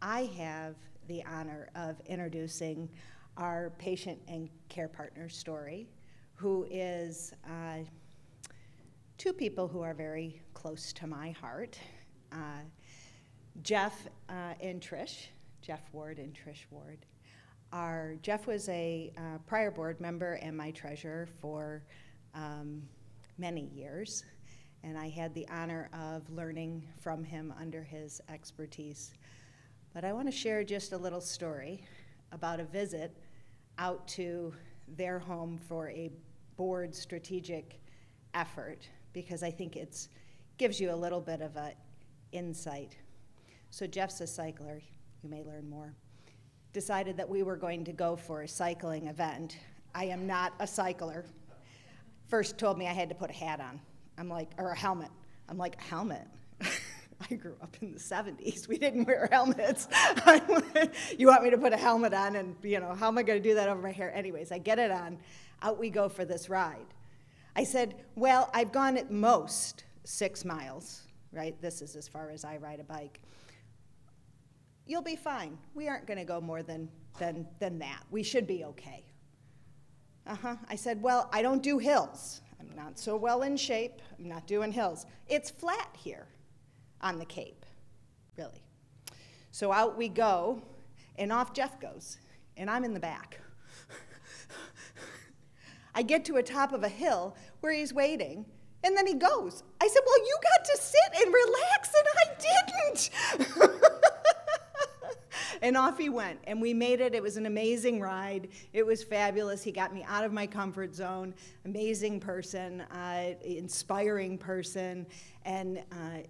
I have the honor of introducing our patient and care partner story, who is two people who are very close to my heart, Jeff and Trish, Jeff Ward and Trish Ward. Jeff was a prior board member and my treasurer for many years, and I had the honor of learning from him under his expertise. But I want to share just a little story about a visit out to their home for a board strategic effort, because I think it gives you a little bit of an insight. So Jeff's a cycler, you may learn more. Decided that we were going to go for a cycling event. I am not a cycler. First told me I had to put a hat on. I'm like, or a helmet. I'm like, a helmet? I grew up in the 70s. We didn't wear helmets. You want me to put a helmet on and, how am I going to do that over my hair? Anyways, I get it on. Out we go for this ride. I said, well, I've gone at most 6 miles, right? This is as far as I ride a bike. You'll be fine. We aren't going to go more than that. We should be okay. I said, well, I don't do hills. I'm not so well in shape. I'm not doing hills. It's flat here on the Cape, really. So out we go, and off Jeff goes, and I'm in the back. I get to a top of a hill where he's waiting, and then he goes. I said, well, you got to sit and relax, and I didn't. And off he went, and we made it. It was an amazing ride. It was fabulous. He got me out of my comfort zone. Amazing person, inspiring person, and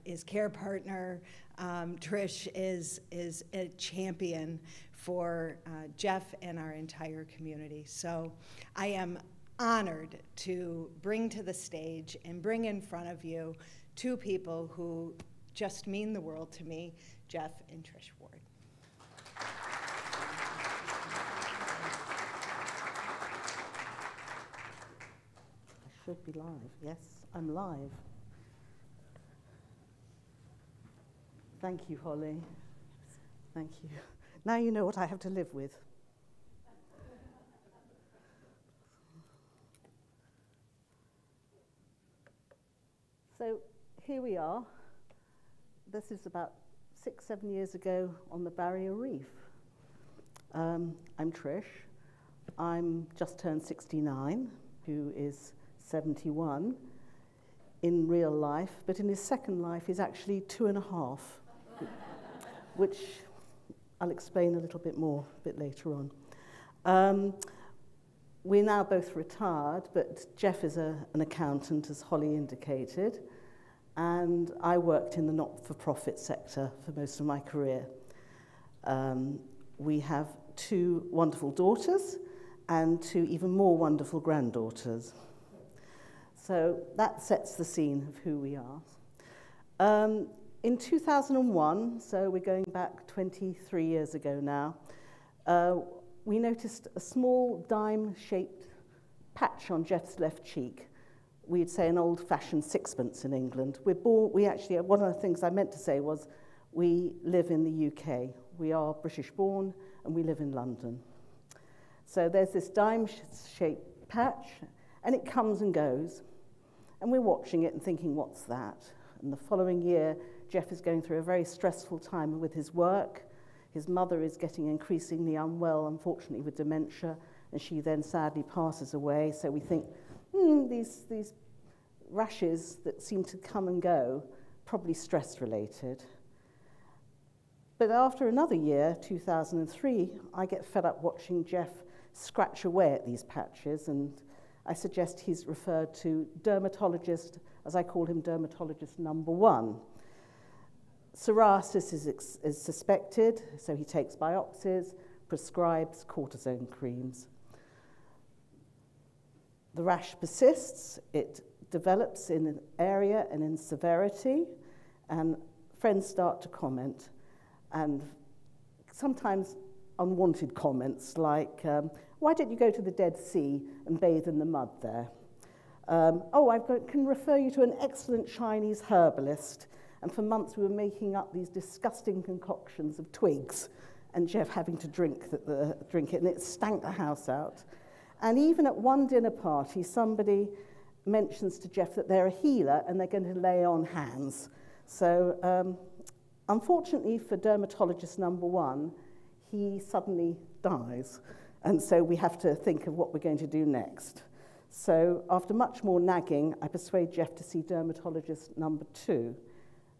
his care partner, Trish, is a champion for Jeff and our entire community. So I am honored to bring to the stage and bring in front of you two people who just mean the world to me, Jeff and Trish Ward. Should be live. Yes, I'm live. Thank you, Holly. Thank you. Now you know what I have to live with. So here we are. This is about 6-7 years ago on the Barrier Reef. I'm Trish. I'm just turned 69, who is 71 in real life, but in his second life he's actually 2.5, which I'll explain a little bit more a bit later on. We're now both retired, but Jeff is an accountant, as Holly indicated, and I worked in the not-for-profit sector for most of my career. We have 2 wonderful daughters and 2 even more wonderful granddaughters. So that sets the scene of who we are. In 2001, so we're going back 23 years ago now, we noticed a small dime-shaped patch on Jeff's left cheek. We'd say an old-fashioned sixpence in England. We actually, one of the things I meant to say was we live in the UK. We are British-born, and we live in London. So there's this dime-shaped patch, and it comes and goes. And we're watching it and thinking, what's that? And the following year, Jeff is going through a very stressful time with his work. His mother is getting increasingly unwell, unfortunately, with dementia, and she then sadly passes away. So we think, these rashes that seem to come and go, probably stress-related. But after another year, 2003, I get fed up watching Jeff scratch away at these patches, and I suggest he's referred to dermatologist, as I call him, dermatologist number 1. Psoriasis is suspected, so he takes biopsies, prescribes cortisone creams. The rash persists, it develops in an area and in severity, and friends start to comment, and sometimes unwanted comments like, why don't you go to the Dead Sea and bathe in the mud there? I can refer you to an excellent Chinese herbalist, And for months we were making up these disgusting concoctions of twigs and Jeff having to drink it, and it stank the house out. And even at one dinner party, somebody mentions to Jeff that they're a healer and they're going to lay on hands. So unfortunately for dermatologist number 1, he suddenly dies. And so we have to think of what we're going to do next. So after much more nagging, I persuade Jeff to see dermatologist number 2,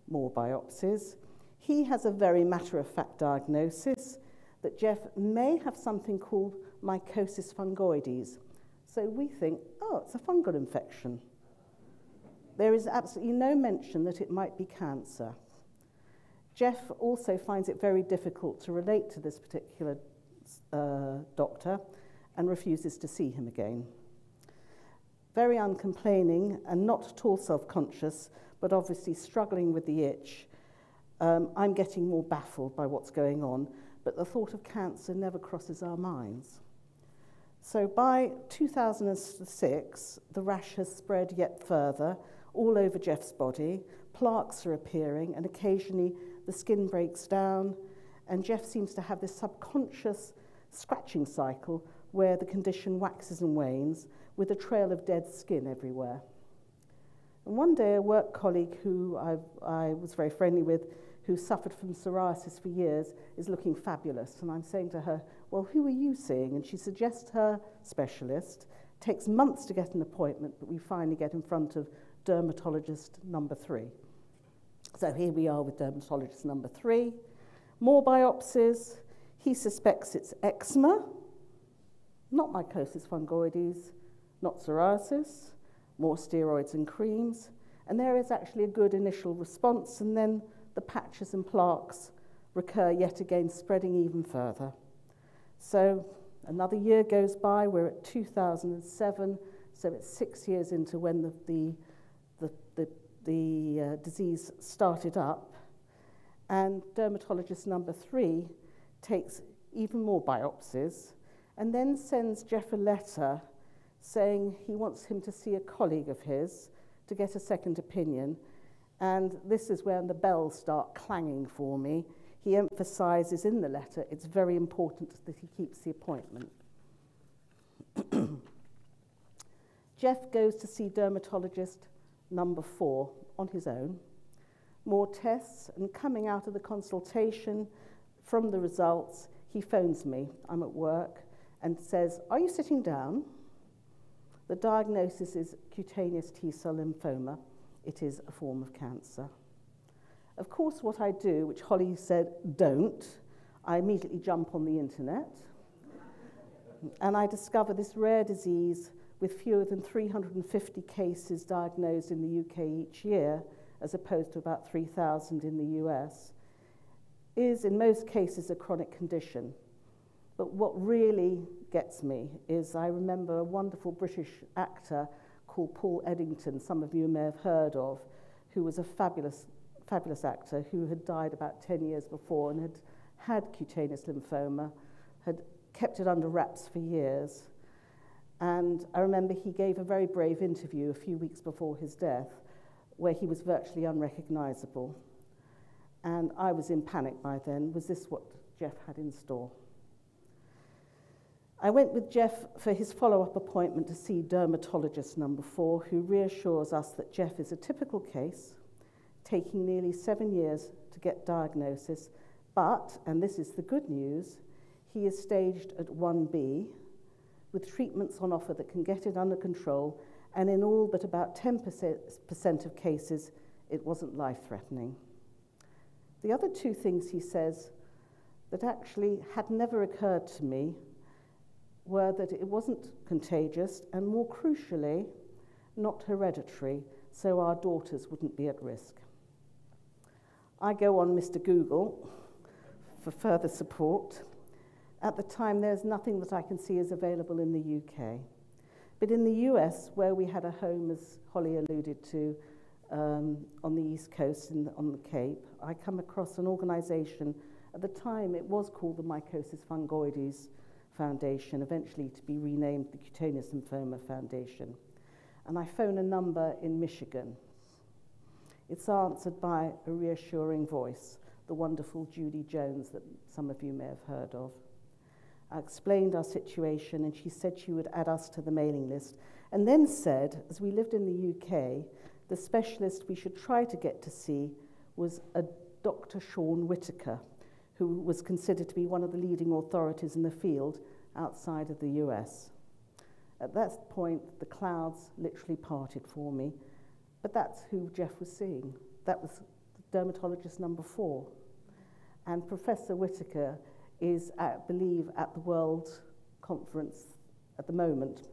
more biopsies. He has a very matter-of-fact diagnosis that Jeff may have something called mycosis fungoides. So we think, oh, it's a fungal infection. There is absolutely no mention that it might be cancer. Jeff also finds it very difficult to relate to this particular doctor and refuses to see him again. Very uncomplaining and not at all self-conscious, but obviously struggling with the itch. I'm getting more baffled by what's going on, but the thought of cancer never crosses our minds. So by 2006, the rash has spread yet further, all over Jeff's body. Plaques are appearing, and occasionally the skin breaks down, and Jeff seems to have this subconscious scratching cycle where the condition waxes and wanes, with a trail of dead skin everywhere. And one day, a work colleague who I was very friendly with, who suffered from psoriasis for years, is looking fabulous. And I'm saying to her, well, who are you seeing? And she suggests her specialist. Takes months to get an appointment, but we finally get in front of dermatologist number 3. So here we are with dermatologist number 3. More biopsies. He suspects it's eczema, not mycosis fungoides, not psoriasis, more steroids and creams. And there is actually a good initial response, and then the patches and plaques recur yet again, spreading even further. So another year goes by, we're at 2007, so it's 6 years into when the disease started up. And dermatologist number 3 takes even more biopsies and then sends Jeff a letter saying he wants him to see a colleague of his to get a second opinion. And this is when the bells start clanging for me. He emphasizes in the letter it's very important that he keeps the appointment. Jeff goes to see dermatologist number 4 on his own. More tests, and coming out of the consultation from the results, he phones me. I'm at work and says, "Are you sitting down?" The diagnosis is cutaneous T-cell lymphoma. It is a form of cancer. Of course, what I do, which Holly said, don't, I immediately jump on the internet and I discover this rare disease with fewer than 350 cases diagnosed in the UK each year, as opposed to about 3,000 in the US, is in most cases a chronic condition. But what really gets me is I remember a wonderful British actor called Paul Eddington, some of you may have heard of, who was a fabulous actor who had died about 10 years before and had cutaneous lymphoma, had kept it under wraps for years. And I remember he gave a very brave interview a few weeks before his death where he was virtually unrecognizable. And I was in panic by then. Was this what Jeff had in store? I went with Jeff for his follow-up appointment to see dermatologist number 4, who reassures us that Jeff is a typical case, taking nearly 7 years to get diagnosis, but, and this is the good news, he is staged at 1B, with treatments on offer that can get it under control, and in all but about 10% of cases, it wasn't life-threatening. The other 2 things he says that actually had never occurred to me were that it wasn't contagious and, more crucially, not hereditary, so our daughters wouldn't be at risk. I go on Mr. Google for further support. At the time, there's nothing that I can see is available in the UK. But in the US, where we had a home, as Holly alluded to, on the East Coast, on the Cape, I come across an organisation. At the time, it was called the Mycosis Fungoides Foundation, eventually to be renamed the Cutaneous Lymphoma Foundation. And I phone a number in Michigan. It's answered by a reassuring voice, the wonderful Judy Jones that some of you may have heard of. I explained our situation and she said she would add us to the mailing list, and then said, as we lived in the UK, the specialist we should try to get to see was a Dr. Sean Whitaker, who was considered to be one of the leading authorities in the field outside of the US. At that point, the clouds literally parted for me, but that's who Jeff was seeing. That was dermatologist number 4. And Professor Whitaker is, I believe, at the World Conference at the moment,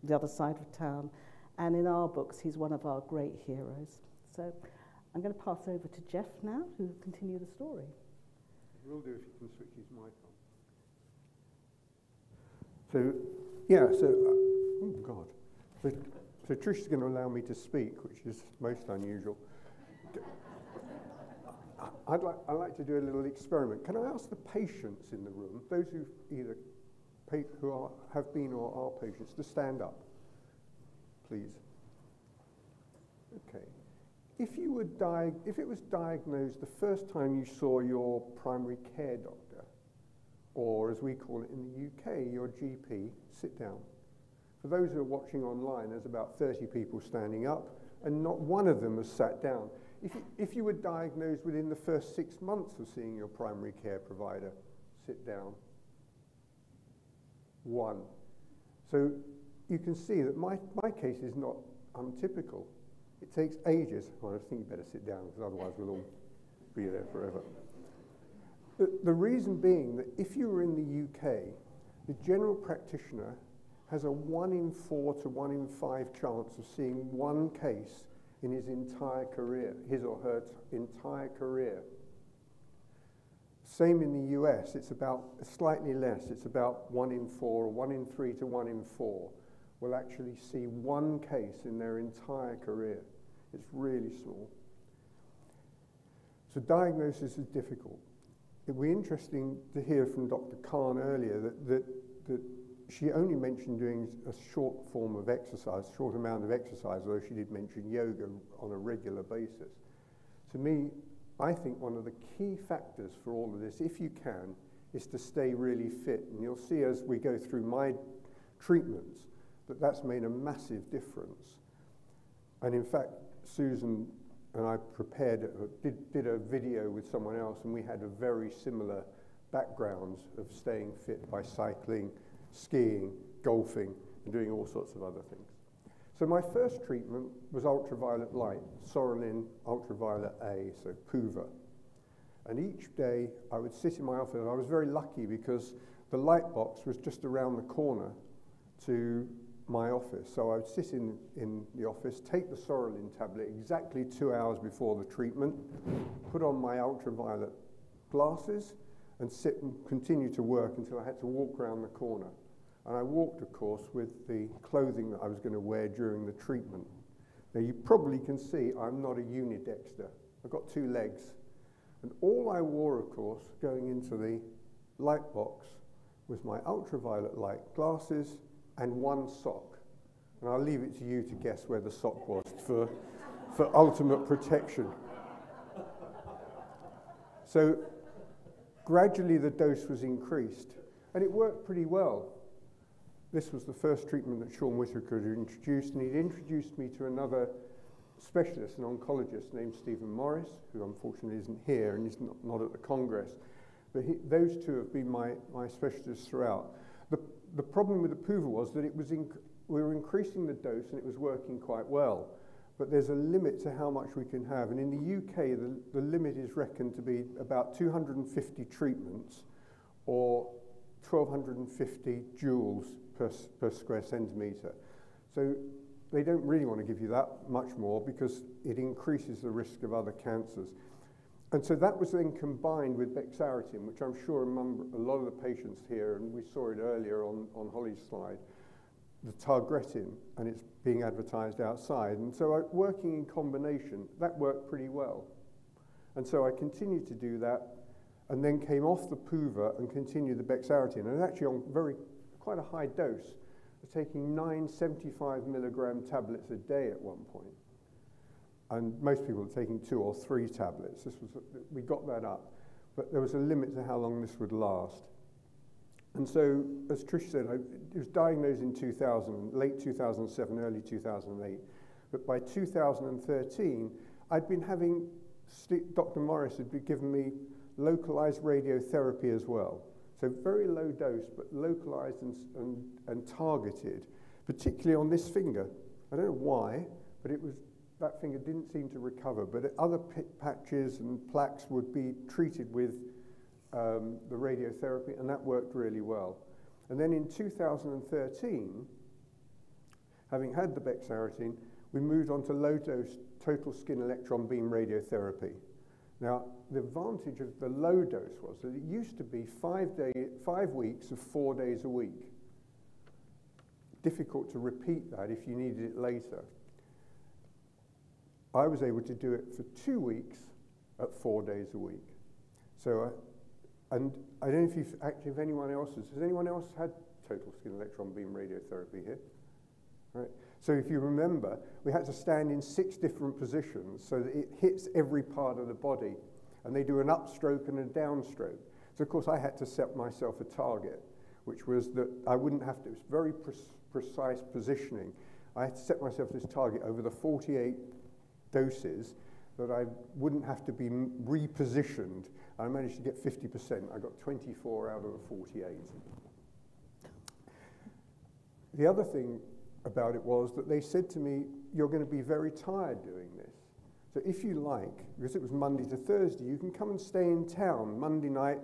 the other side of town, and in our books, he's one of our great heroes. So I'm going to pass over to Jeff now, who will continue the story. Will do if you can switch his mic on. So, yeah, oh God. So Trish is going to allow me to speak, which is most unusual. I'd like to do a little experiment. Can I ask the patients in the room, those who either have been or are patients, to stand up, please? Okay. If it was diagnosed the first time you saw your primary care doctor, or as we call it in the UK, your GP, sit down. For those who are watching online, there's about 30 people standing up, and not one of them has sat down. If you were diagnosed within the first 6 months of seeing your primary care provider, sit down. 1. So you can see that my case is not untypical. It takes ages. Well, I think you better sit down, because otherwise we'll all be there forever. The reason being that if you were in the UK, the general practitioner has a 1 in 4 to 1 in 5 chance of seeing one case in his entire career, his or her entire career. Same in the US, it's about slightly less. It's about 1 in 4 or 1 in 3 to 1 in 4 will actually see one case in their entire career. It's really small. So diagnosis is difficult. It would be interesting to hear from Dr. Khan earlier that she only mentioned doing a short form of exercise, short amount of exercise, although she did mention yoga on a regular basis. To me, I think one of the key factors for all of this, if you can, is to stay really fit. And you'll see as we go through my treatments that that's made a massive difference. And in fact, Susan and I did a video with someone else, and we had a very similar backgrounds of staying fit by cycling, skiing, golfing, and doing all sorts of other things. So my first treatment was ultraviolet light, Sorolin ultraviolet A, so PUVA. And each day I would sit in my office, and I was very lucky because the light box was just around the corner to my office. So I would sit in the office, take the Sorolin tablet exactly 2 hours before the treatment, put on my ultraviolet glasses, and sit and continue to work until I had to walk around the corner. And I walked, of course, with the clothing that I was going to wear during the treatment. Now, you probably can see I'm not a unidexter. I've got 2 legs. And all I wore, of course, going into the light box was my ultraviolet light glasses and 1 sock. And I'll leave it to you to guess where the sock was for ultimate protection. So gradually the dose was increased, and it worked pretty well. This was the first treatment that Sean Whitaker had introduced, and he'd introduced me to another specialist, an oncologist named Stephen Morris, who unfortunately isn't here and is not at the Congress. But those 2 have been my specialists throughout. The problem with the PUVA was that we were increasing the dose and it was working quite well. But there's a limit to how much we can have. And in the UK, the limit is reckoned to be about 250 treatments or 1,250 joules per square centimetre. So they don't really want to give you that much more because it increases the risk of other cancers. And so that was then combined with bexarotene, which I'm sure a lot of the patients here, and we saw it earlier on Holly's slide, the targretin, and it's being advertised outside. And so working in combination, that worked pretty well. And so I continued to do that, and then came off the PUVA and continued the bexarotene. And actually on quite a high dose, I was taking 9 75 milligram tablets a day at one point. and most people are taking 2 or 3 tablets. We got that up, but there was a limit to how long this would last. And so, as Trish said, I was diagnosed in 2000, late 2007, early 2008. But by 2013, I'd been having, Dr. Morris had been giving me localized radiotherapy as well. So very low dose, but localized and targeted, particularly on this finger. I don't know why, but that finger didn't seem to recover. But other patches and plaques would be treated with the radiotherapy, and that worked really well. And then in 2013, having had the bexarotene, we moved on to low-dose total skin electron beam radiotherapy. Now, the advantage of the low dose was that it used to be 5 weeks of 4 days a week. Difficult to repeat that if you needed it later. I was able to do it for 2 weeks at 4 days a week. So, and I don't know if anyone else has anyone else had total skin electron beam radiotherapy here? Right. So if you remember, we had to stand in 6 different positions so that it hits every part of the body. And they do an upstroke and a downstroke. So of course I had to set myself a target, which was that I wouldn't have to, it was very precise positioning. I had to set myself this target over the 48 doses that I wouldn't have to be repositioned. I managed to get 50%. I got 24 out of the 48. The other thing about it was that they said to me, you're going to be very tired doing this. So if you like, because it was Monday to Thursday, you can come and stay in town Monday night,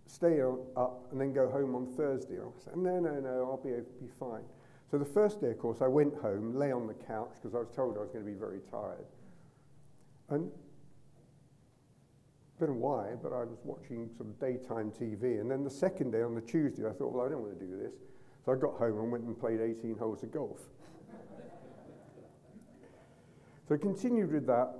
stay up, and then go home on Thursday. I said, no, I'll be fine. So the first day, of course, I went home, lay on the couch, because I was told I was going to be very tired. And I don't know why, but I was watching some daytime TV. And then the second day, on the Tuesday, I thought, well, I don't want to do this. So I got home and went and played 18 holes of golf. So I continued with that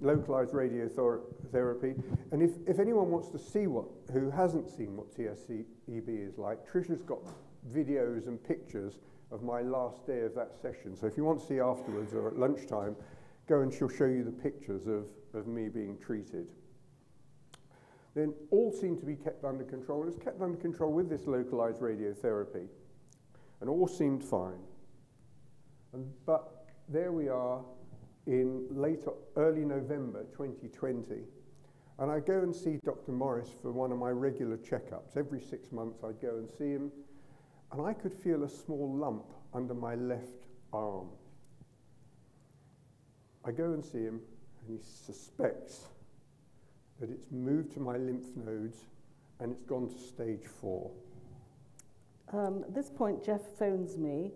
localized radiotherapy. And if anyone wants to see who hasn't seen what TSEB is like, Trish has got videos and pictures of my last day of that session. So if you want to see afterwards or at lunchtime, go and she'll show you the pictures of me being treated. Then all seemed to be kept under control. It was kept under control with this localized radiotherapy. And all seemed fine. But there we are in early November 2020. And I go and see Dr. Morris for one of my regular checkups. Every 6 months I'd go and see him. And I could feel a small lump under my left arm. I go and see him, and he suspects that it's moved to my lymph nodes and it's gone to stage 4. At this point, Jeff phones me.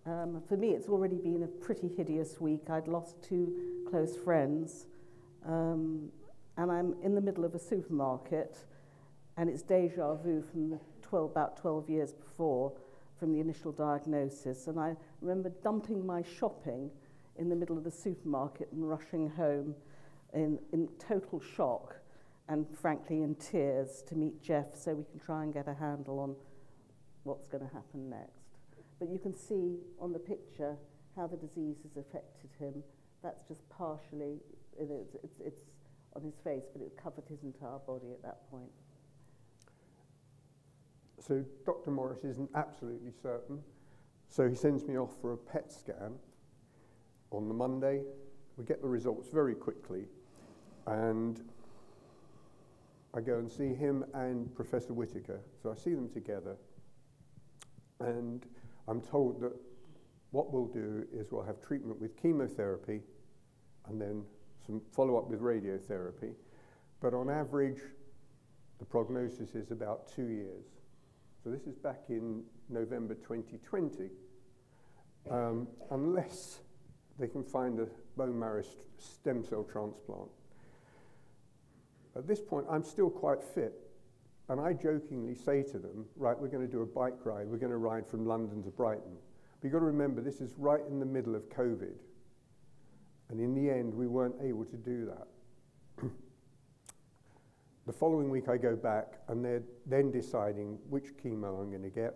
For me, it's already been a pretty hideous week. I'd lost 2 close friends, and I'm in the middle of a supermarket, and it's deja vu from about 12 years before, from the initial diagnosis. And I remember dumping my shopping in the middle of the supermarket and rushing home in total shock and, frankly, in tears to meet Jeff so we can try and get a handle on what's going to happen next. But you can see on the picture how the disease has affected him. That's just partially, it's on his face, but it covered his entire body at that point. So Dr. Morris isn't absolutely certain. So he sends me off for a PET scan on the Monday. We get the results very quickly. And I go and see him and Professor Whitaker. So I see them together. And I'm told that what we'll do is we'll have treatment with chemotherapy and then some follow-up with radiotherapy. But on average, the prognosis is about 2 years. So this is back in November 2020, unless they can find a bone marrow stem cell transplant. At this point, I'm still quite fit. And I jokingly say to them, right, we're going to do a bike ride. We're going to ride from London to Brighton. But you've got to remember, this is right in the middle of COVID. And in the end, we weren't able to do that. The following week, I go back, and they're then deciding which chemo I'm going to get.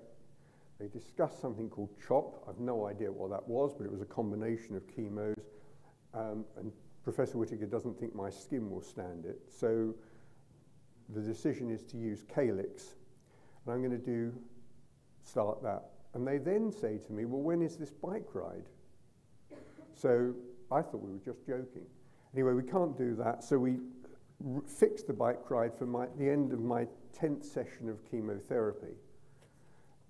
They discussed something called CHOP. I've no idea what that was, but it was a combination of chemos. and Professor Whittaker doesn't think my skin will stand it, so the decision is to use calyx, and I'm going to start that. And they then say to me, well, when is this bike ride? So I thought we were just joking. Anyway, we can't do that, so we fixed the bike ride for the end of my 10th session of chemotherapy.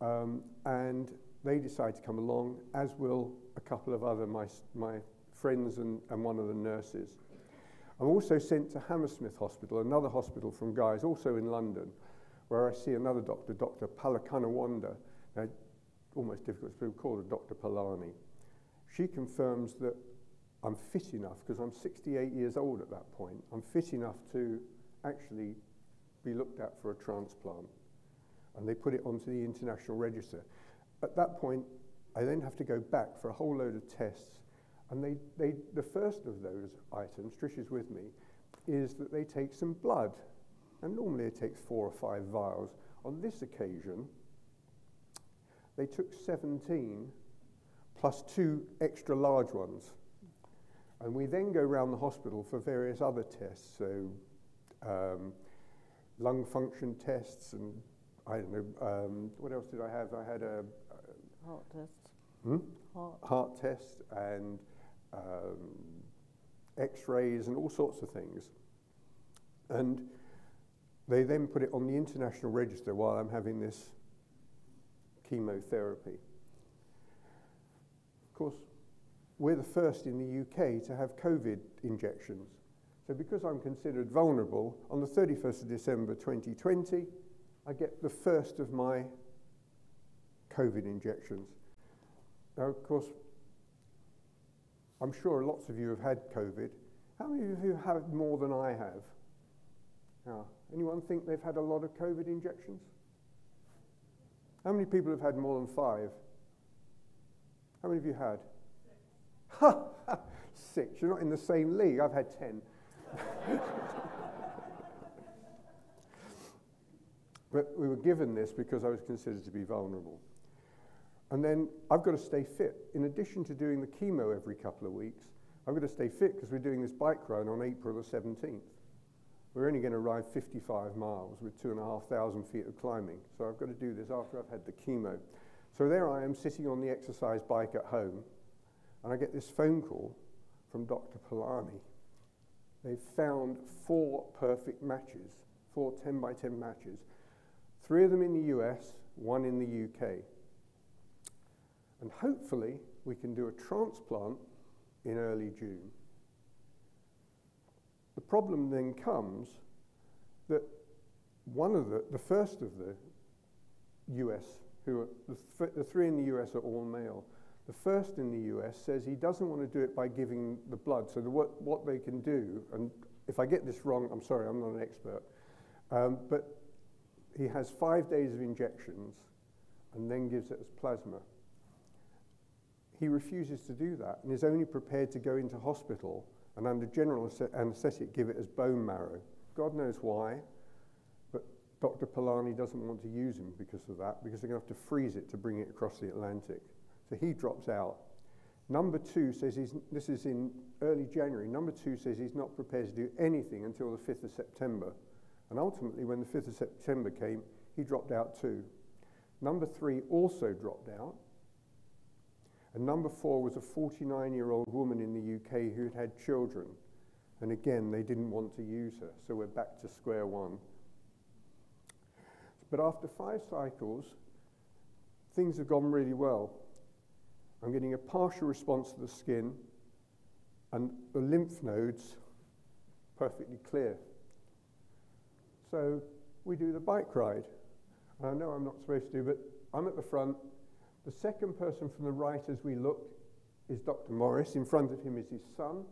And they decide to come along, as will a couple of other my friends and one of the nurses. I'm also sent to Hammersmith Hospital, another hospital from Guy's, also in London, where I see another doctor, Dr. Palakanawanda. Now, almost difficult to call her Dr. Palani. She confirms that I'm fit enough, because I'm 68 years old at that point. I'm fit enough to actually be looked at for a transplant. And they put it onto the international register. At that point, I then have to go back for a whole load of tests. And the first of those items, Trish is with me, is that they take some blood. And normally it takes 4 or 5 vials. On this occasion, they took 17 plus 2 extra large ones. And we then go around the hospital for various other tests, so lung function tests, and I don't know, what else did I have? I had a heart test. Heart test and x-rays and all sorts of things. And they then put it on the international register while I'm having this chemotherapy. Of course, we're the first in the UK to have COVID injections. So because I'm considered vulnerable, on the 31st of December 2020, I get the first of my COVID injections. Now, of course, I'm sure lots of you have had COVID. How many of you have more than I have? Now, anyone think they've had a lot of COVID injections? How many people have had more than 5? How many of you had? 6. You're not in the same league. I've had 10. But we were given this because I was considered to be vulnerable. And then I've got to stay fit. In addition to doing the chemo every couple of weeks, I've got to stay fit because we're doing this bike ride on April the 17th. We're only going to ride 55 miles with 2,500 feet of climbing. So I've got to do this after I've had the chemo. So there I am sitting on the exercise bike at home, and I get this phone call from Dr. Palani. They've found 4 perfect matches, 4 10 by 10 matches. 3 of them in the US, 1 in the UK. And hopefully we can do a transplant in early June. The problem then comes that one of the first of the US, the 3 in the US are all male. The first in the US says he doesn't want to do it by giving the blood. So what they can do, and if I get this wrong, I'm sorry, I'm not an expert, but he has 5 days of injections and then gives it as plasma. He refuses to do that and is only prepared to go into hospital and under general anaesthetic give it as bone marrow. God knows why, but Dr. Palani doesn't want to use him because of that, because they're going to have to freeze it to bring it across the Atlantic. So he drops out. Number 2 says this is in early January, number 2 says he's not prepared to do anything until the 5th of September. And ultimately, when the 5th of September came, he dropped out too. Number 3 also dropped out. And number 4 was a 49-year-old woman in the UK who had children. And again, they didn't want to use her, so we're back to square one. But after 5 cycles, things have gone really well. I'm getting a partial response to the skin, and the lymph nodes perfectly clear. So we do the bike ride. I know I'm not supposed to, but I'm at the front. The second person from the right as we looked is Dr. Morris. In front of him is his son.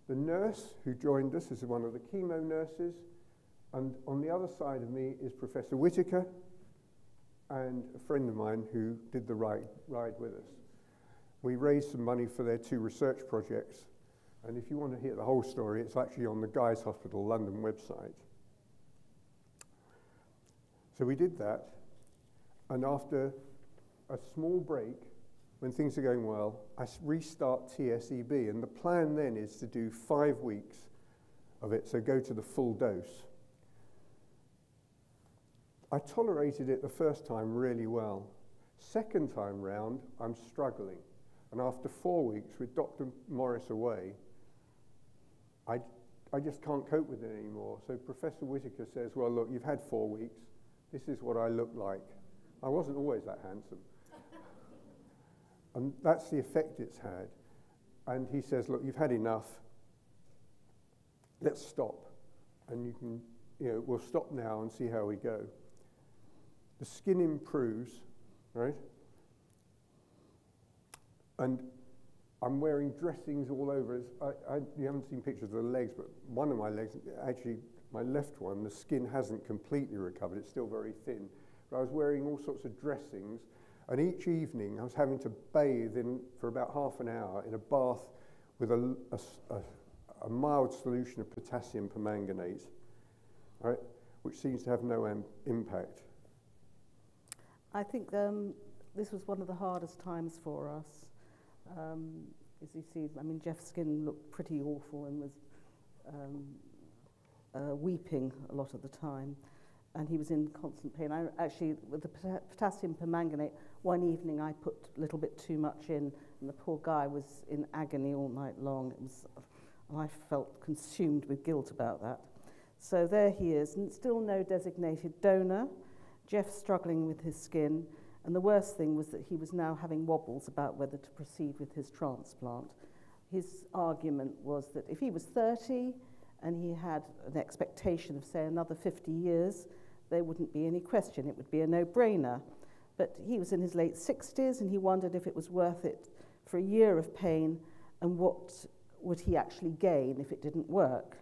The nurse who joined us is one of the chemo nurses. And on the other side of me is Professor Whittaker and a friend of mine who did the ride with us. We raised some money for their 2 research projects. And if you want to hear the whole story, it's actually on the Guy's Hospital London website. So we did that. And after a small break, when things are going well, I restart TSEB, and the plan then is to do 5 weeks of it, so go to the full dose. I tolerated it the first time really well. Second time round, I'm struggling. And after 4 weeks with Dr. Morris away, I just can't cope with it anymore. So Professor Whitaker says, well, look, you've had 4 weeks. This is what I look like. I wasn't always that handsome. And that's the effect it's had. And he says, look, you've had enough. Let's stop. And you can, we'll stop now and see how we go. The skin improves, right? And I'm wearing dressings all over. You haven't seen pictures of the legs, but one of my legs, actually my left one, the skin hasn't completely recovered. It's still very thin. But I was wearing all sorts of dressings, and each evening I was having to bathe for about half an hour in a bath with a mild solution of potassium permanganate, right, which seems to have no impact. I think this was one of the hardest times for us. As you see, I mean, Jeff's skin looked pretty awful and was weeping a lot of the time, and he was in constant pain. I actually, with the potassium permanganate, one evening I put a little bit too much in, and the poor guy was in agony all night long. I felt consumed with guilt about that. So there he is, and still no designated donor. Jeff struggling with his skin, and the worst thing was that he was now having wobbles about whether to proceed with his transplant. His argument was that if he was 30 and he had an expectation of, say, another 50 years, there wouldn't be any question. It would be a no-brainer. But he was in his late 60s, and he wondered if it was worth it for a year of pain, and what would he actually gain if it didn't work.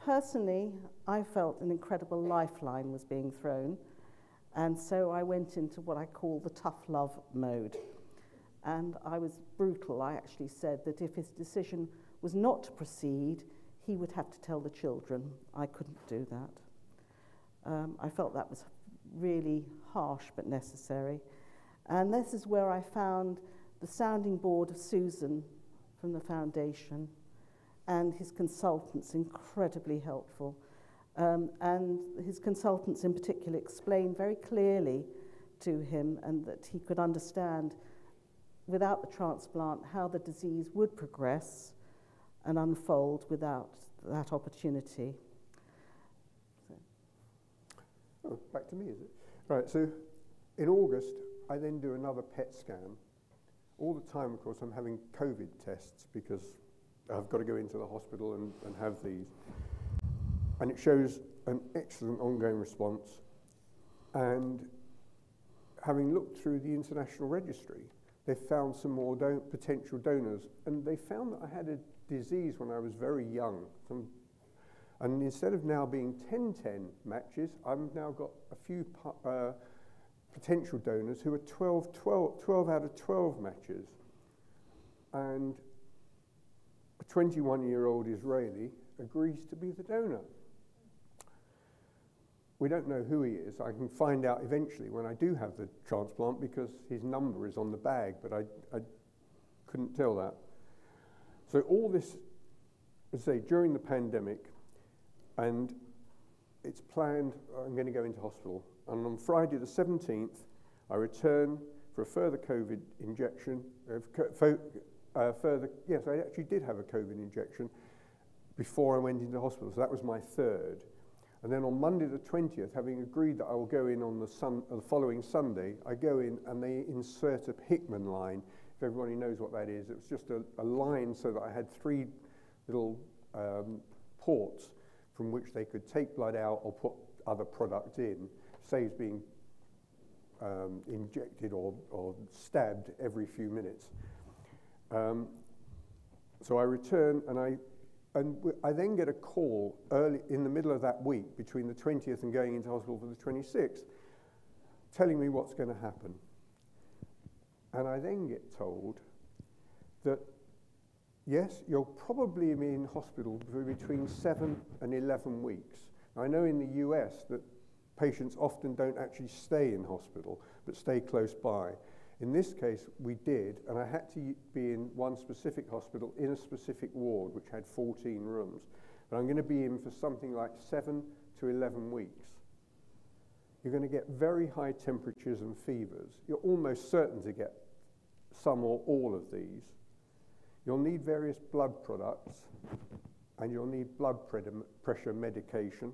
Personally, I felt an incredible lifeline was being thrown, and so I went into what I call the tough love mode. And I was brutal. I actually said that if his decision was not to proceed, he would have to tell the children. I couldn't do that. I felt that was really harsh but necessary. And this is where I found the sounding board of Susan from the foundation and his consultants incredibly helpful. And his consultants in particular explained very clearly to him, and that he could understand without the transplant how the disease would progress and unfold without that opportunity. Oh, back to me, is it? Right, so in August, I then do another PET scan. All the time, of course, I'm having COVID tests because I've got to go into the hospital and have these. And it shows an excellent ongoing response. And having looked through the international registry, they found some more potential donors. And they found that I had a disease when I was very young. And instead of now being 10-10 matches, I've now got a few potential donors who are 12 out of 12 matches. And a 21-year-old Israeli agrees to be the donor. We don't know who he is. I can find out eventually when I do have the transplant because his number is on the bag, but I couldn't tell that. So all this, as I say, during the pandemic, and it's planned, I'm going to go into hospital. And on Friday the 17th, I return for a further COVID injection. Yes, I actually did have a COVID injection before I went into hospital, so that was my third. And then on Monday the 20th, having agreed that I will go in on the following Sunday, I go in and they insert a Hickman line. If everybody knows what that is, it was just a line so that I had 3 little ports from which they could take blood out or put other product in. Saves being injected or stabbed every few minutes. So I return and I then get a call early in the middle of that week between the 20th and going into hospital for the 26th, telling me what's going to happen. And I then get told that, yes, you'll probably be in hospital for between 7 and 11 weeks. Now, I know in the US that patients often don't actually stay in hospital, but stay close by. In this case, we did, and I had to be in one specific hospital in a specific ward, which had 14 rooms. But I'm going to be in for something like 7 to 11 weeks. You're going to get very high temperatures and fevers. You're almost certain to get some or all of these. You'll need various blood products, and you'll need blood pressure medication.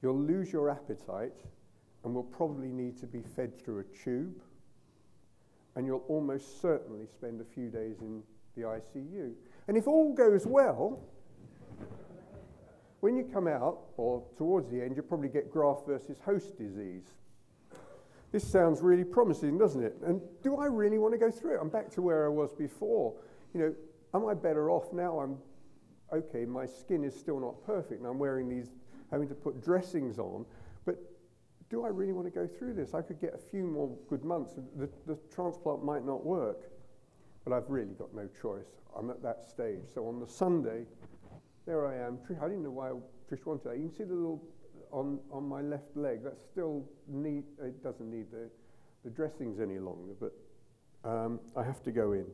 You'll lose your appetite, and will probably need to be fed through a tube. And you'll almost certainly spend a few days in the ICU. And if all goes well, when you come out, or towards the end, you'll probably get graft versus host disease. This sounds really promising, doesn't it? And do I really want to go through it? I'm back to where I was before. You know, am I better off now? I'm okay, my skin is still not perfect, and I'm wearing these, having to put dressings on, but do I really want to go through this? I could get a few more good months. The transplant might not work, but I've really got no choice. I'm at that stage. So on the Sunday, there I am. I didn't know why Trish wanted that. You can see the little, on my left leg, that's still neat. It doesn't need the dressings any longer, but I have to go in.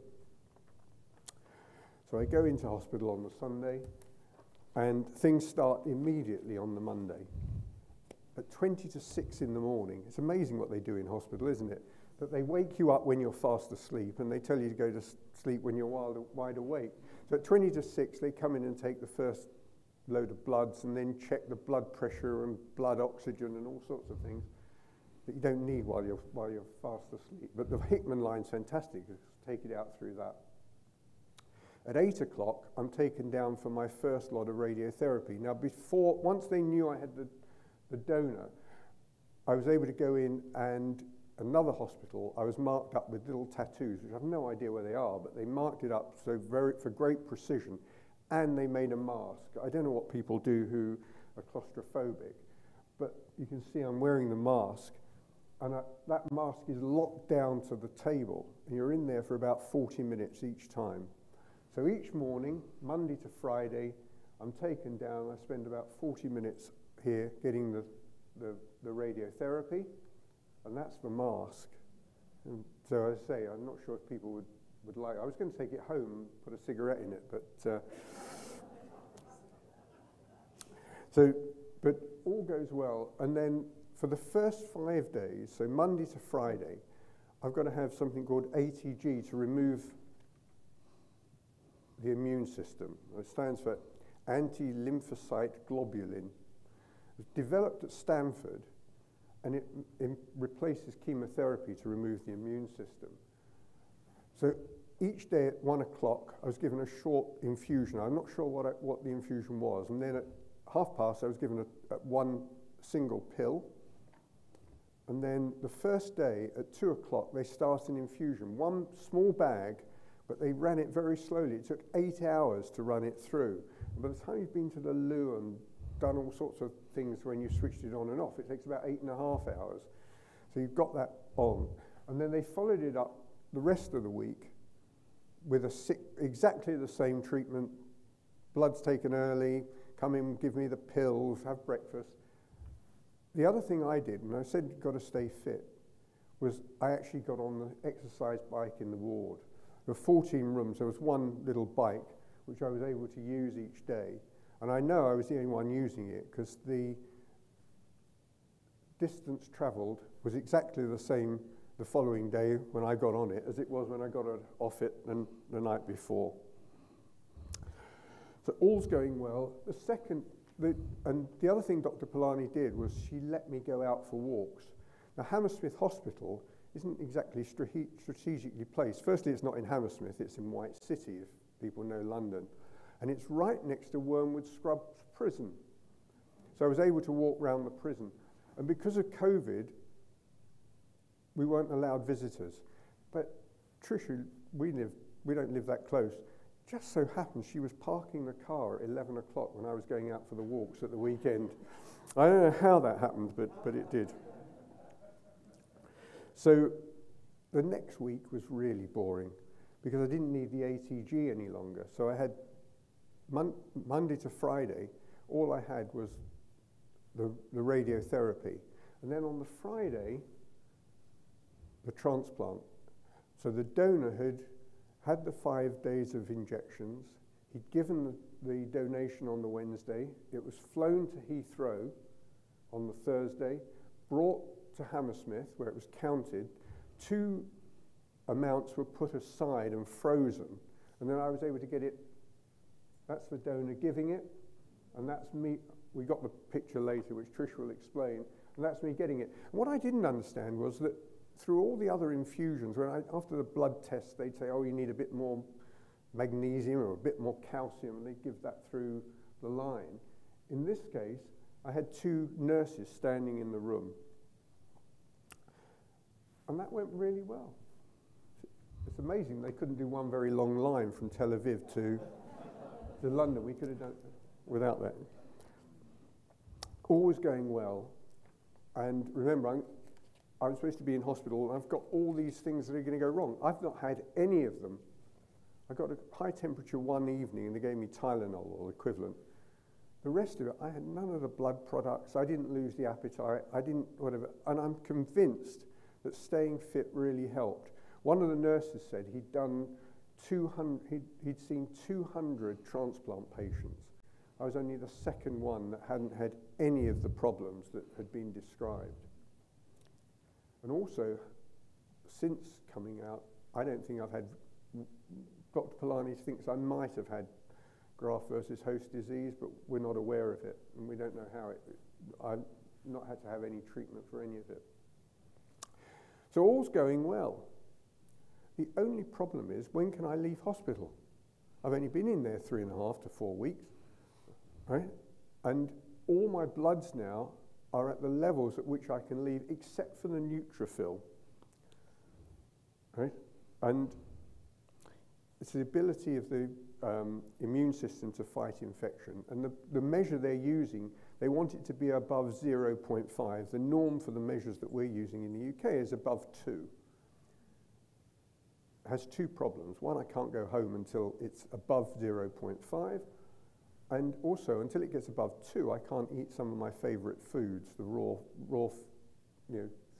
So I go into hospital on the Sunday, and things start immediately on the Monday. At 20 to 6 in the morning, it's amazing what they do in hospital, isn't it? That they wake you up when you're fast asleep, and they tell you to go to sleep when you're wide awake. So at 20 to 6, they come in and take the first load of bloods, and then check the blood pressure and blood oxygen and all sorts of things that you don't need while you're fast asleep. But the Hickman line's fantastic, because take it out through that. At 8 o'clock, I'm taken down for my first lot of radiotherapy. Now, once they knew I had the donor, I was able to go in, and another hospital, I was marked up with little tattoos, which I have no idea where they are, but they marked it up for great precision, and they made a mask. I don't know what people do who are claustrophobic, but you can see I'm wearing the mask, and that mask is locked down to the table, and you're in there for about 40 minutes each time. So each morning, Monday to Friday, I'm taken down. I spend about 40 minutes here getting the radiotherapy, and that's the mask. And so as I say, I'm not sure if people would like. I was going to take it home and put a cigarette in it, but but all goes well. And then for the first 5 days, so Monday to Friday, I've got to have something called ATG to remove the immune system. It stands for anti-lymphocyte globulin. It was developed at Stanford, and it replaces chemotherapy to remove the immune system. So each day at 1 o'clock, I was given a short infusion. I'm not sure what the infusion was. And then at 1:30, I was given one single pill. And then the first day at 2 o'clock, they started an infusion. One small bag, but they ran it very slowly. It took 8 hours to run it through. And by the time you've been to the loo and done all sorts of things when you switched it on and off, it takes about 8.5 hours. So you've got that on. And then they followed it up the rest of the week with exactly the same treatment. Blood's taken early, come in, give me the pills, have breakfast. The other thing I did, and I said you've got to stay fit, was I actually got on the exercise bike in the ward. There were 14 rooms. There was one little bike which I was able to use each day. And I know I was the only one using it because the distance travelled was exactly the same the following day when I got on it as it was when I got off it the night before. So all's going well. And the other thing Dr. Polani did was she let me go out for walks. Now, Hammersmith Hospital isn't exactly strategically placed. Firstly, it's not in Hammersmith, it's in White City, if people know London. And it's right next to Wormwood Scrubs Prison. So I was able to walk around the prison. And because of COVID, we weren't allowed visitors. But Trish, we don't live that close, just so happened she was parking the car at 11 o'clock when I was going out for the walks at the weekend. I don't know how that happened, but it did. So the next week was really boring because I didn't need the ATG any longer. So I had Monday to Friday, all I had was the radiotherapy. And then on the Friday, the transplant. So the donor had the 5 days of injections. He'd given the donation on the Wednesday. It was flown to Heathrow on the Thursday, brought to Hammersmith, where it was counted. 2 amounts were put aside and frozen, and then I was able to get it. That's the donor giving it, and that's me. We got the picture later, which Trish will explain, and that's me getting it. And what I didn't understand was that through all the other infusions, after the blood test, they'd say, oh, you need a bit more magnesium or a bit more calcium, and they'd give that through the line. In this case, I had 2 nurses standing in the room, and that went really well. It's amazing they couldn't do one very long line from Tel Aviv to London. We could have done it without that. All was going well, and remember, I was supposed to be in hospital, and I've got all these things that are going to go wrong. I've not had any of them. I got a high temperature one evening, and they gave me Tylenol or equivalent. The rest of it, I had none of the blood products. I didn't lose the appetite. I didn't whatever. And I'm convinced that staying fit really helped. One of the nurses said he'd done 200. He'd seen 200 transplant patients. I was only the second one that hadn't had any of the problems that had been described. And also, since coming out, I don't think I've had. Dr. Polani thinks I might have had graft versus host disease, but we're not aware of it, and we don't know how it. I've not had to have any treatment for any of it. So all's going well. The only problem is, when can I leave hospital? I've only been in there 3.5 to 4 weeks, right? And all my bloods now are at the levels at which I can leave, except for the neutrophil, right? And it's the ability of the immune system to fight infection. And the measure they're using, they want it to be above 0.5. The norm for the measures that we're using in the UK is above 2. It has 2 problems. One, I can't go home until it's above 0.5. And also, until it gets above 2, I can't eat some of my favorite foods, the raw,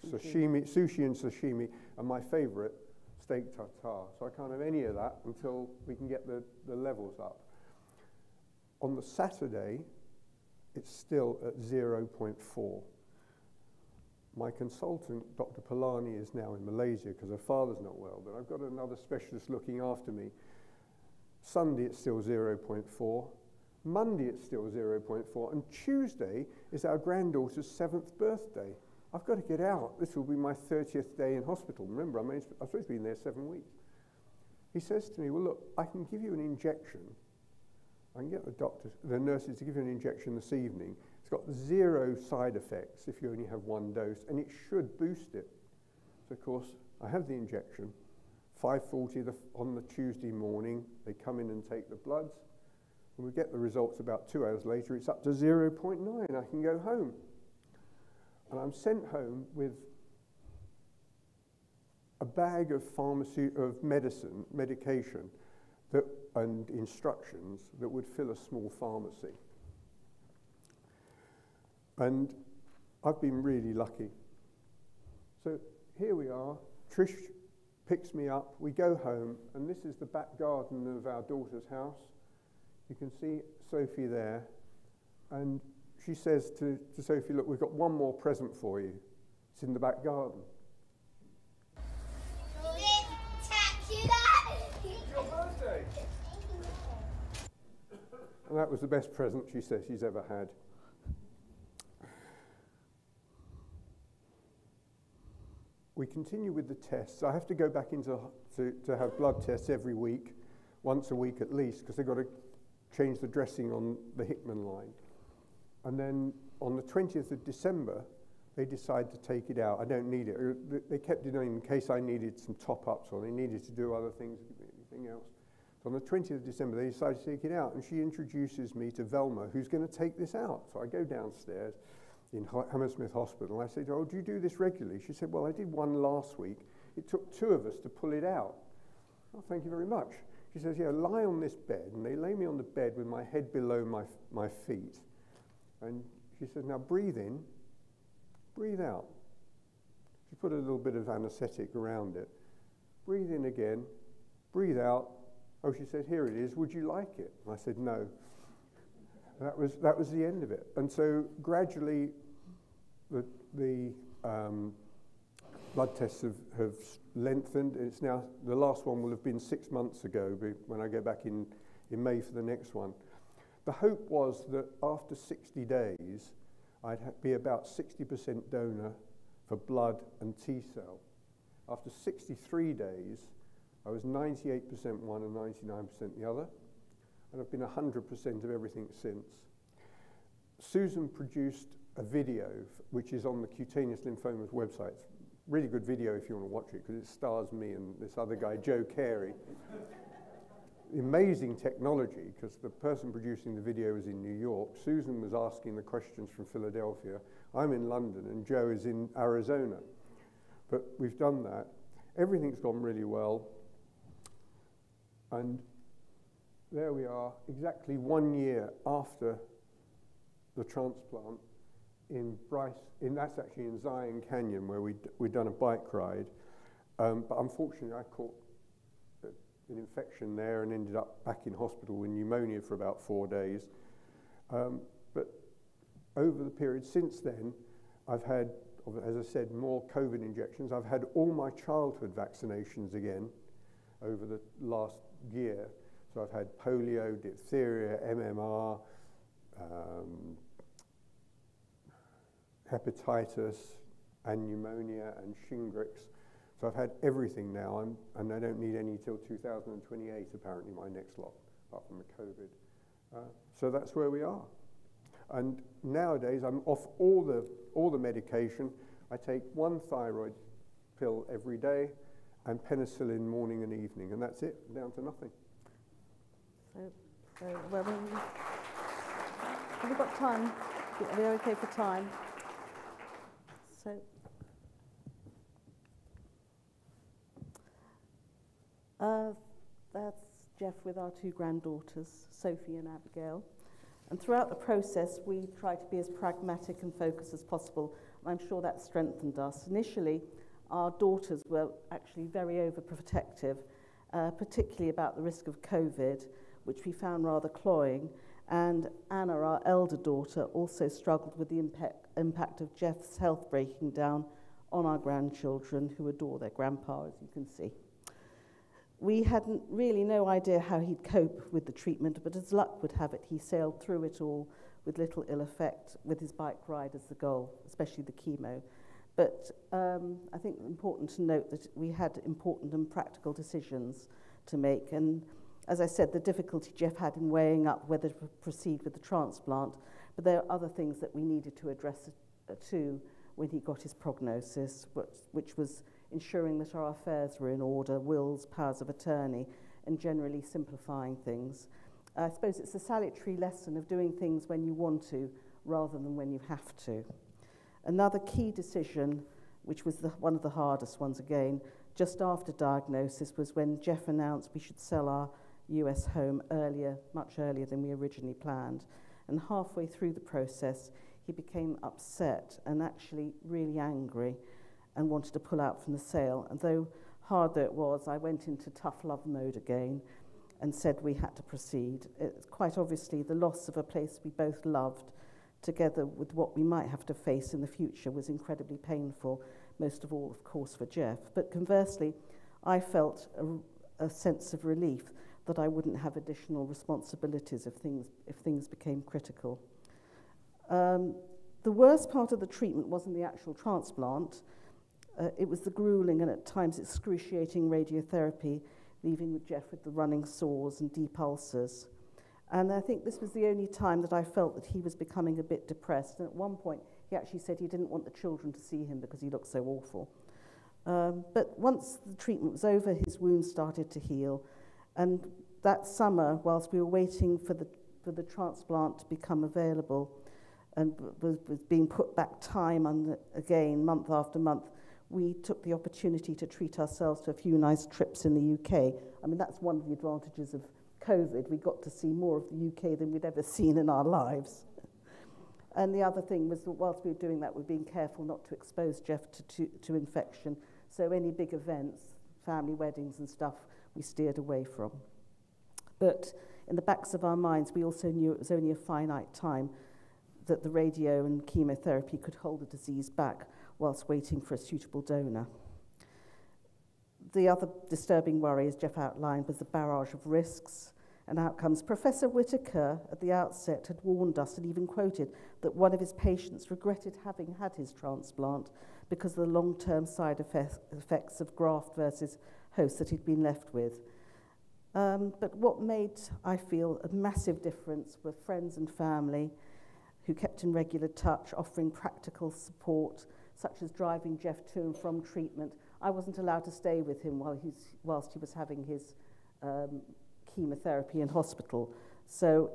sushi and sashimi, and my favorite, steak tartare. So I can't have any of that until we can get the levels up. On the Saturday, it's still at 0.4. My consultant, Dr. Polani, is now in Malaysia because her father's not well, but I've got another specialist looking after me. Sunday, it's still 0.4. Monday, it's still 0.4. And Tuesday is our granddaughter's 7th birthday. I've got to get out. This will be my 30th day in hospital. Remember, I'm supposed to be in there 7 weeks. He says to me, well, look, I can give you an injection. I can get the nurses to give you an injection this evening. It's got 0 side effects if you only have 1 dose, and it should boost it. So, of course, I have the injection. 5:40 on the Tuesday morning, they come in and take the bloods. When we get the results about 2 hours later, it's up to 0.9. I can go home. And I'm sent home with a bag of medication and instructions that would fill a small pharmacy. And I've been really lucky. So here we are. Trish picks me up. We go home, and this is the back garden of our daughter's house. You can see Sophie there, and she says to Sophie, look, we've got one more present for you. It's in the back garden. It's your birthday. And that was the best present, she says, she's ever had. We continue with the tests. I have to go back to have blood tests every week, once a week at least, because they've got to change the dressing on the Hickman line. And then on the 20th of December, they decide to take it out. I don't need it. They kept it in case I needed some top-ups or they needed to do other things, anything else. So on the 20th of December, they decide to take it out, and she introduces me to Velma, who's going to take this out. So I go downstairs in Hammersmith Hospital, and I say to her, oh, do you do this regularly? She said, well, I did one last week. It took 2 of us to pull it out. Oh, thank you very much. She says, yeah, lie on this bed. And they lay me on the bed with my head below my feet. And she says, now breathe in, breathe out. She put a little bit of anaesthetic around it. Breathe in again, breathe out. Oh, she said, here it is, would you like it? And I said, no. That was the end of it. And so gradually the blood tests have lengthened. It's now, the last one will have been 6 months ago when I go back in May for the next one. The hope was that after 60 days, I'd be about 60% donor for blood and T cell. After 63 days, I was 98% one and 99% the other, and I've been 100% of everything since. Susan produced a video, which is on the CutaneousLymphoma's website. It's a really good video if you want to watch it, because it stars me and this other guy, Joe Carey. Amazing technology, because the person producing the video was in New York. Susan was asking the questions from Philadelphia. I'm in London, and Joe is in Arizona. But we've done that. Everything's gone really well. And there we are, exactly 1 year after the transplant that's actually in Zion Canyon, where we'd done a bike ride. But unfortunately, I caught an infection there and ended up back in hospital with pneumonia for about 4 days. But over the period since then, I've had, as I said, more COVID injections. I've had all my childhood vaccinations again over the last year. So I've had polio, diphtheria, MMR, hepatitis, and pneumonia, and Shingrix. So I've had everything now, and I don't need any till 2028, apparently, my next lot, apart from the COVID. So that's where we are. And nowadays, I'm off all the medication. I take 1 thyroid pill every day, and penicillin morning and evening, and that's it, down to nothing. So have we got time? Are we okay for time? So, that's Jeff with our 2 granddaughters, Sophie and Abigail. And throughout the process, we try to be as pragmatic and focused as possible. And I'm sure that strengthened us. Initially, our daughters were actually very overprotective, particularly about the risk of COVID, which we found rather cloying. And Anna, our elder daughter, also struggled with the impact of Jeff's health breaking down on our grandchildren, who adore their grandpa, as you can see. We hadn't really no idea how he'd cope with the treatment, but as luck would have it, he sailed through it all with little ill effect, with his bike ride as the goal, especially the chemo. But I think it's important to note that we had important and practical decisions to make. And as I said, the difficulty Jeff had in weighing up whether to proceed with the transplant, but there are other things that we needed to address too when he got his prognosis, which was ensuring that our affairs were in order, wills, powers of attorney, and generally simplifying things. I suppose it's a salutary lesson of doing things when you want to rather than when you have to. Another key decision, which was one of the hardest ones again, just after diagnosis, was when Jeff announced we should sell our US home earlier, much earlier than we originally planned. And halfway through the process, he became upset and actually really angry and wanted to pull out from the sale. And though hard though it was, I went into tough love mode again and said we had to proceed. It's quite obviously the loss of a place we both loved, together with what we might have to face in the future, was incredibly painful, most of all, of course, for Jeff. But conversely, I felt a sense of relief that I wouldn't have additional responsibilities if things became critical. The worst part of the treatment wasn't the actual transplant. It was the grueling and at times excruciating radiotherapy, leaving Jeff with the running sores and deep ulcers. And I think this was the only time that I felt that he was becoming a bit depressed. And at one point, he actually said he didn't want the children to see him because he looked so awful. But once the treatment was over, his wounds started to heal. And that summer, whilst we were waiting for the transplant to become available and was being put back time on again, month after month, we took the opportunity to treat ourselves to a few nice trips in the UK. I mean, that's one of the advantages of COVID. We got to see more of the UK than we'd ever seen in our lives. And the other thing was that whilst we were doing that, we were being careful not to expose Jeff to infection. So any big events, family weddings and stuff, we steered away from. But in the backs of our minds, we also knew it was only a finite time that the radio and chemotherapy could hold the disease back whilst waiting for a suitable donor. The other disturbing worry, as Jeff outlined, was the barrage of risks and outcomes. Professor Whitaker at the outset had warned us and even quoted that one of his patients regretted having had his transplant because of the long-term side effects of graft versus host that he'd been left with. But what made, I feel, a massive difference were friends and family who kept in regular touch, offering practical support, such as driving Jeff to and from treatment. I wasn't allowed to stay with him whilst he was having his chemotherapy in hospital, so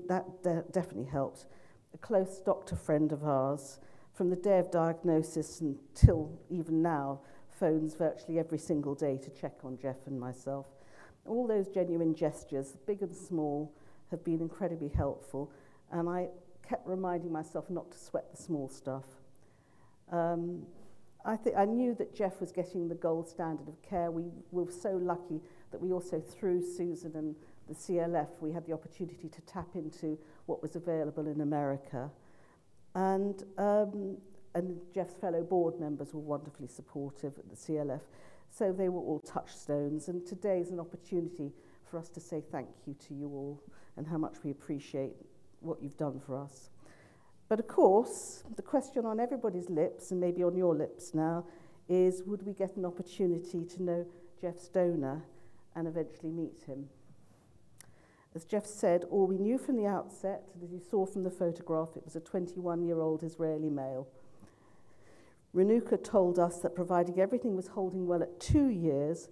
that definitely helped. A close doctor friend of ours, from the day of diagnosis until even now, phones virtually every single day to check on Jeff and myself. All those genuine gestures, big and small, have been incredibly helpful, and I kept reminding myself not to sweat the small stuff. I knew that Jeff was getting the gold standard of care. We were so lucky that we also, through Susan and the CLF, we had the opportunity to tap into what was available in America. And Jeff's fellow board members were wonderfully supportive at the CLF. So they were all touchstones. And today is an opportunity for us to say thank you to you all and how much we appreciate what you've done for us. But of course, the question on everybody's lips, and maybe on your lips now, is would we get an opportunity to know Jeff's donor and eventually meet him? As Jeff said, all we knew from the outset, and as you saw from the photograph, it was a 21-year-old Israeli male. Renuka told us that providing everything was holding well at 2 years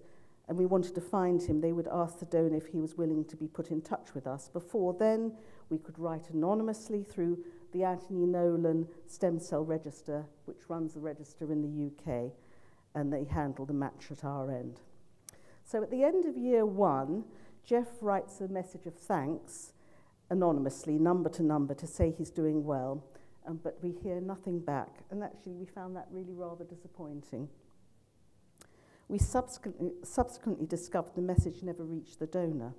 and we wanted to find him, they would ask the donor if he was willing to be put in touch with us. Before then, we could write anonymously through the Anthony Nolan Stem Cell Register, which runs the register in the UK, and they handle the match at our end. So at the end of year 1, Jeff writes a message of thanks, anonymously, number to number, to say he's doing well, but we hear nothing back, and actually we found that really rather disappointing. We subsequently discovered the message never reached the donor.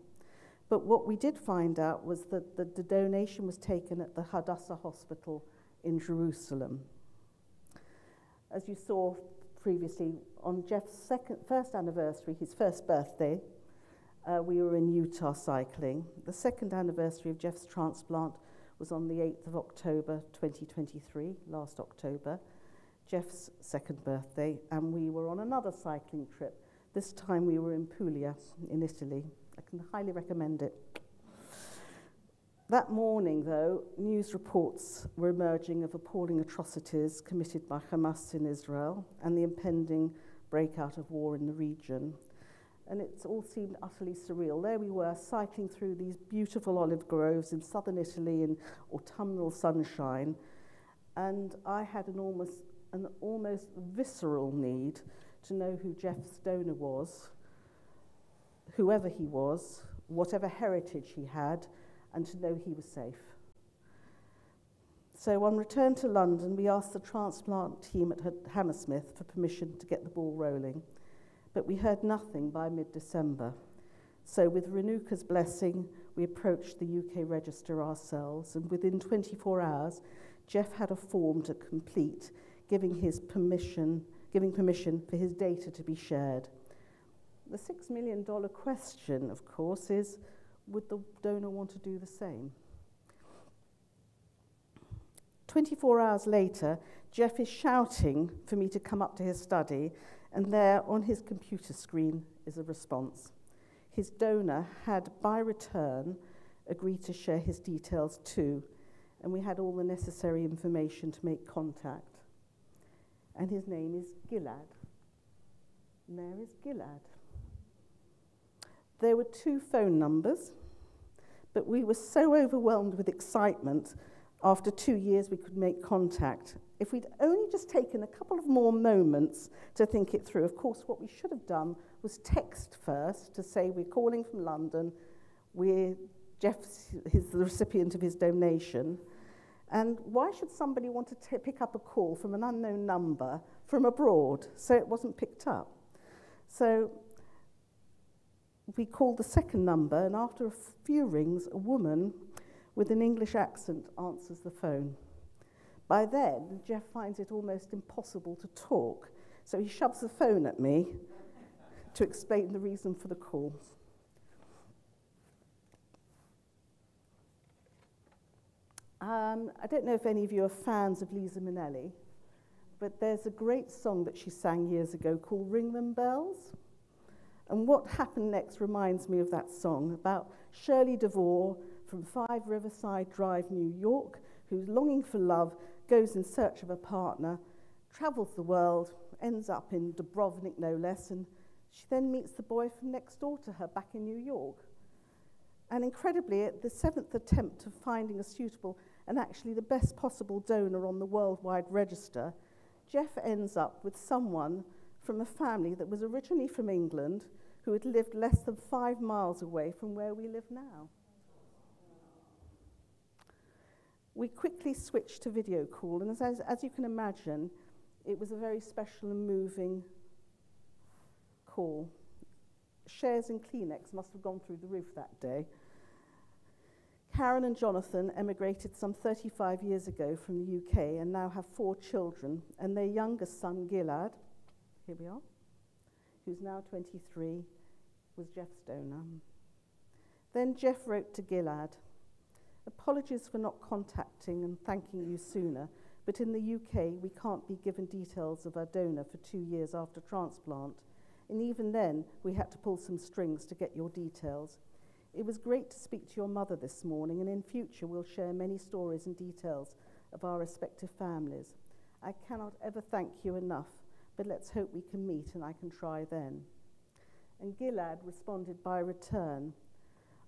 But what we did find out was that the donation was taken at the Hadassah Hospital in Jerusalem. As you saw previously, on Jeff's first anniversary, his first birthday, we were in Utah cycling. The second anniversary of Jeff's transplant was on the 8th of October 2023, last October, Jeff's second birthday, and we were on another cycling trip. This time we were in Puglia in Italy. I can highly recommend it. That morning, though, news reports were emerging of appalling atrocities committed by Hamas in Israel and the impending breakout of war in the region. And it all seemed utterly surreal. There we were, cycling through these beautiful olive groves in southern Italy in autumnal sunshine, and I had an almost visceral need to know who Jeff's donor was, whoever he was, whatever heritage he had, and to know he was safe. So on return to London, we asked the transplant team at Hammersmith for permission to get the ball rolling, but we heard nothing by mid-December. So with Renuka's blessing, we approached the UK register ourselves, and within 24 hours, Jeff had a form to complete, giving permission for his data to be shared. The $6 million question, of course, is, would the donor want to do the same? 24 hours later, Jeff is shouting for me to come up to his study, and there on his computer screen is a response. His donor had, by return, agreed to share his details too, and we had all the necessary information to make contact. And his name is Gilad. And there is Gilad. There were 2 phone numbers, but we were so overwhelmed with excitement, after 2 years we could make contact. If we'd only just taken a couple of more moments to think it through, of course, what we should have done was text first to say, we're calling from London, Jeff's the recipient of his donation, And why should somebody want to pick up a call from an unknown number from abroad? So it wasn't picked up. So we called the second number, and after a few rings, a woman with an English accent answers the phone. By then, Jeff finds it almost impossible to talk, so he shoves the phone at me to explain the reason for the call. I don't know if any of you are fans of Liza Minnelli, but there's a great song that she sang years ago called Ring Them Bells. And what happened next reminds me of that song about Shirley DeVore from 5 Riverside Drive, New York, who's longing for love, goes in search of a partner, travels the world, ends up in Dubrovnik no less, and she then meets the boy from next door to her back in New York. And incredibly, at the 7th attempt of finding a suitable and actually the best possible donor on the worldwide register, Jeff ends up with someone from a family that was originally from England who had lived less than 5 miles away from where we live now. We quickly switched to video call, and as you can imagine, it was a very special and moving call. Shares in Kleenex must have gone through the roof that day. Karen and Jonathan emigrated some 35 years ago from the UK and now have 4 children, and their youngest son, Gilad, here we are, who's now 23, was Jeff's donor. Then Jeff wrote to Gilad, "Apologies for not contacting and thanking you sooner, but in the UK we can't be given details of our donor for 2 years after transplant, and even then we had to pull some strings to get your details. It was great to speak to your mother this morning, and in future we'll share many stories and details of our respective families. I cannot ever thank you enough, but let's hope we can meet and I can try then." And Gilad responded by return,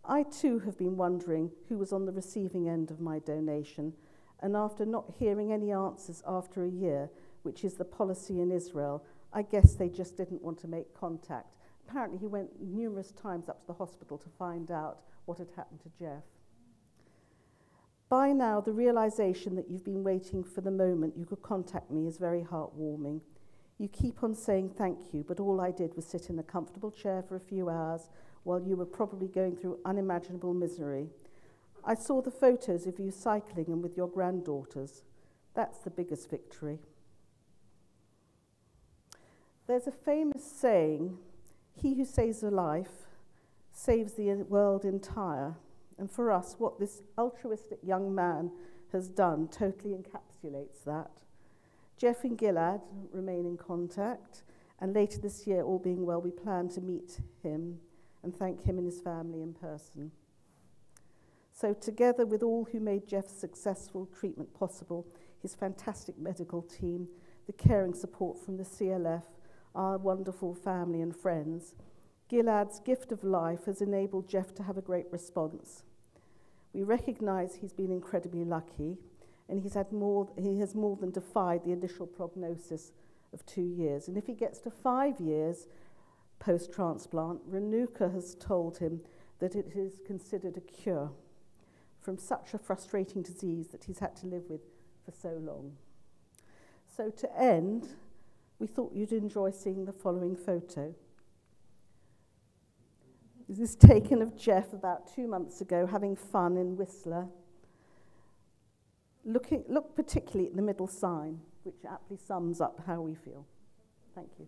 "I too have been wondering who was on the receiving end of my donation, and after not hearing any answers after a year, which is the policy in Israel, I guess they just didn't want to make contact." Apparently he went numerous times up to the hospital to find out what had happened to Jeff. By now, the realization that you've been waiting for the moment you could contact me is very heartwarming. You keep on saying thank you, but all I did was sit in a comfortable chair for a few hours while you were probably going through unimaginable misery. I saw the photos of you cycling and with your granddaughters. That's the biggest victory. There's a famous saying, "He who saves a life saves the world entire." And for us, what this altruistic young man has done totally encapsulates that. Jeff and Gilad remain in contact, and later this year, all being well, we plan to meet him and thank him and his family in person. So together with all who made Jeff's successful treatment possible, his fantastic medical team, the caring support from the CLF, our wonderful family and friends, Gilad's gift of life has enabled Jeff to have a great response. We recognize he's been incredibly lucky, and he has more than defied the initial prognosis of 2 years. And if he gets to 5 years post-transplant, Renuka has told him that it is considered a cure from such a frustrating disease that he's had to live with for so long. So to end, we thought you'd enjoy seeing the following photo. This is taken of Jeff about 2 months ago, having fun in Whistler. Look particularly at the middle sign, which aptly sums up how we feel. Thank you.